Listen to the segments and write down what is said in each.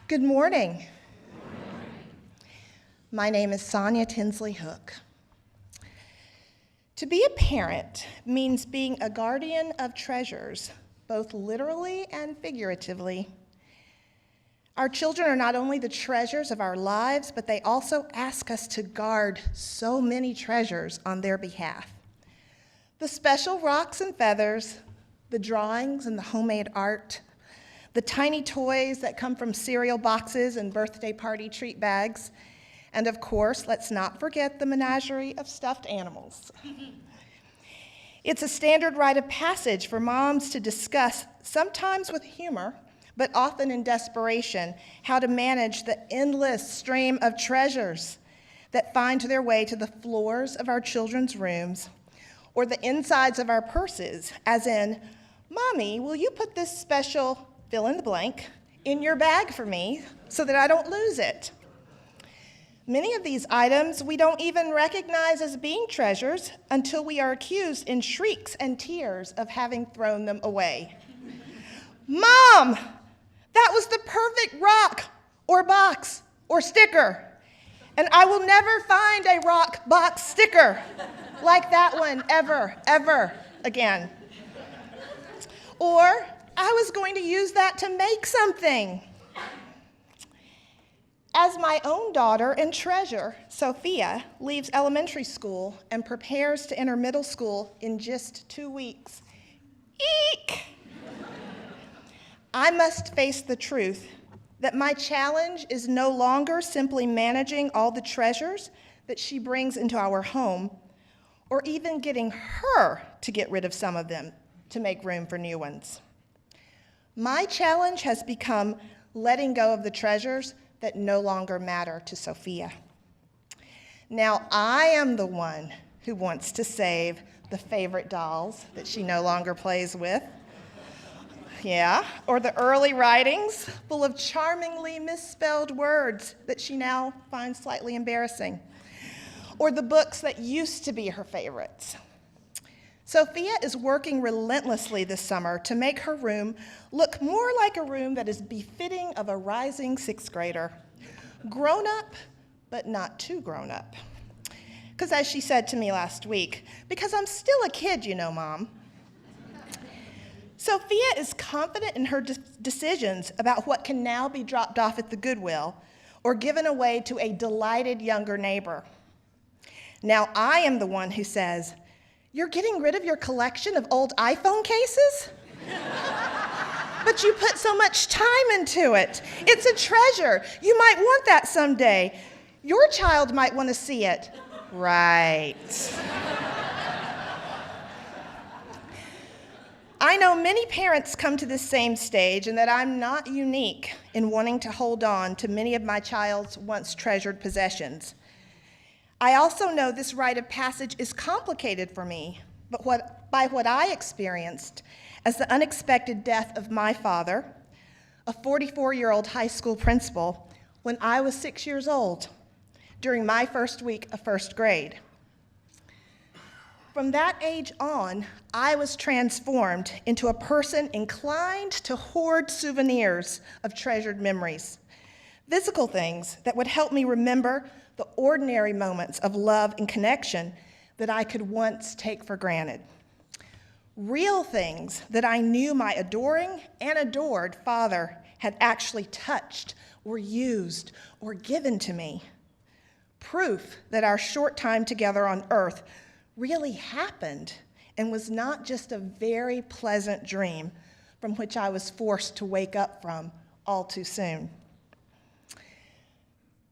Good morning. My name is Sonya Tinsley-Hook. To be a parent means being a guardian of treasures, both literally and figuratively. Our children are not only the treasures of our lives, but they also ask us to guard so many treasures on their behalf. The special rocks and feathers, the drawings and the homemade art, the tiny toys that come from cereal boxes and birthday party treat bags, and of course, let's not forget the menagerie of stuffed animals. It's a standard rite of passage for moms to discuss, sometimes with humor, but often in desperation, how to manage the endless stream of treasures that find their way to the floors of our children's rooms or the insides of our purses, as in, "Mommy, will you put this special fill in the blank in your bag for me so that I don't lose it?" Many of these items we don't even recognize as being treasures until we are accused in shrieks and tears of having thrown them away. "Mom, that was the perfect rock or box or sticker, and I will never find a rock, box, sticker like that one ever again." Or, "I was going to use that to make something." As my own daughter and treasure, Sophia, leaves elementary school and prepares to enter middle school in just 2 weeks, eek! I must face the truth that my challenge is no longer simply managing all the treasures that she brings into our home, or even getting her to get rid of some of them to make room for new ones. My challenge has become letting go of the treasures that no longer matter to Sophia. Now, I am the one who wants to save the favorite dolls that she no longer plays with. Yeah, or the early writings full of charmingly misspelled words that she now finds slightly embarrassing. Or the books that used to be her favorites. Sophia is working relentlessly this summer to make her room look more like a room that is befitting of a rising sixth grader. Grown up, but not too grown up. Because as she said to me last week, "Because I'm still a kid, you know, Mom." Sophia is confident in her decisions about what can now be dropped off at the Goodwill or given away to a delighted younger neighbor. Now I am the one who says, "You're getting rid of your collection of old iPhone cases? But you put so much time into it. It's a treasure. You might want that someday. Your child might want to see it." Right. I know many parents come to this same stage and that I'm not unique in wanting to hold on to many of my child's once treasured possessions. I also know this rite of passage is complicated for me, but by what I experienced as the unexpected death of my father, a 44-year-old high school principal, when I was 6 years old, during my first week of first grade. From that age on, I was transformed into a person inclined to hoard souvenirs of treasured memories, physical things that would help me remember the ordinary moments of love and connection that I could once take for granted. Real things that I knew my adoring and adored father had actually touched or used or given to me. Proof that our short time together on earth really happened and was not just a very pleasant dream from which I was forced to wake up from all too soon.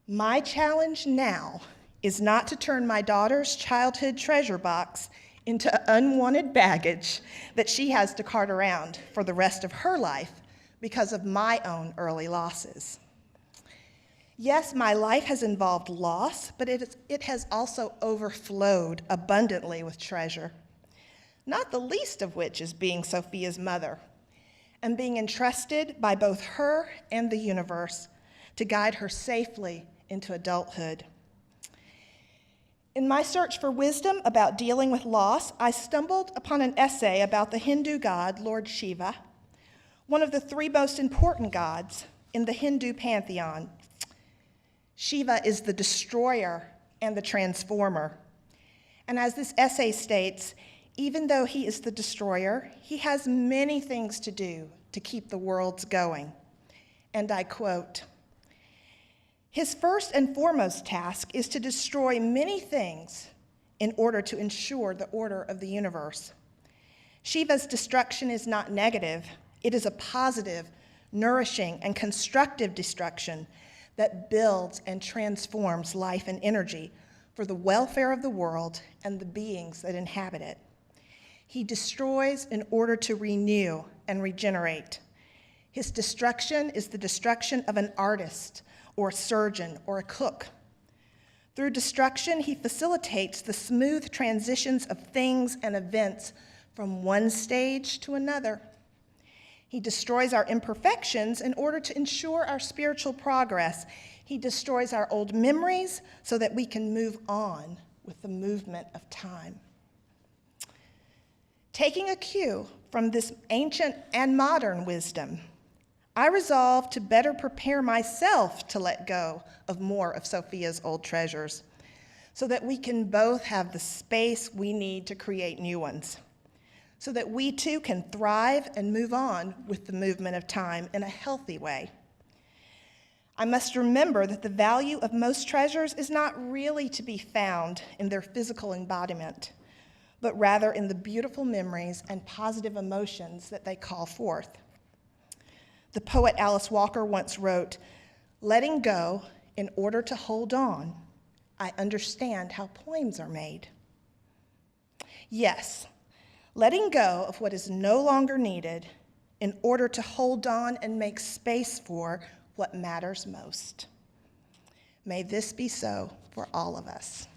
My challenge now is not to turn my daughter's childhood treasure box into unwanted baggage that she has to cart around for the rest of her life because of my own early losses. Yes, my life has involved loss, but it has also overflowed abundantly with treasure, not the least of which is being Sophia's mother and being entrusted by both her and the universe to guide her safely into adulthood. In my search for wisdom about dealing with loss, I stumbled upon an essay about the Hindu god Lord Shiva, one of the 3 most important gods, in the Hindu pantheon. Shiva is the destroyer and the transformer. And as this essay states, even though he is the destroyer, he has many things to do to keep the worlds going. And I quote, "His first and foremost task is to destroy many things in order to ensure the order of the universe. Shiva's destruction is not negative. It is a positive, nourishing, and constructive destruction that builds and transforms life and energy for the welfare of the world and the beings that inhabit it. He destroys in order to renew and regenerate. His destruction is the destruction of an artist or a surgeon or a cook. Through destruction, he facilitates the smooth transitions of things and events from one stage to another. He destroys our imperfections in order to ensure our spiritual progress. He destroys our old memories so that we can move on with the movement of time." Taking a cue from this ancient and modern wisdom, I resolve to better prepare myself to let go of more of Sophia's old treasures so that we can both have the space we need to create new ones, so that we too can thrive and move on with the movement of time in a healthy way. I must remember that the value of most treasures is not really to be found in their physical embodiment, but rather in the beautiful memories and positive emotions that they call forth. The poet Alice Walker once wrote, "Letting go in order to hold on, I understand how poems are made." Yes, letting go of what is no longer needed in order to hold on and make space for what matters most. May this be so for all of us.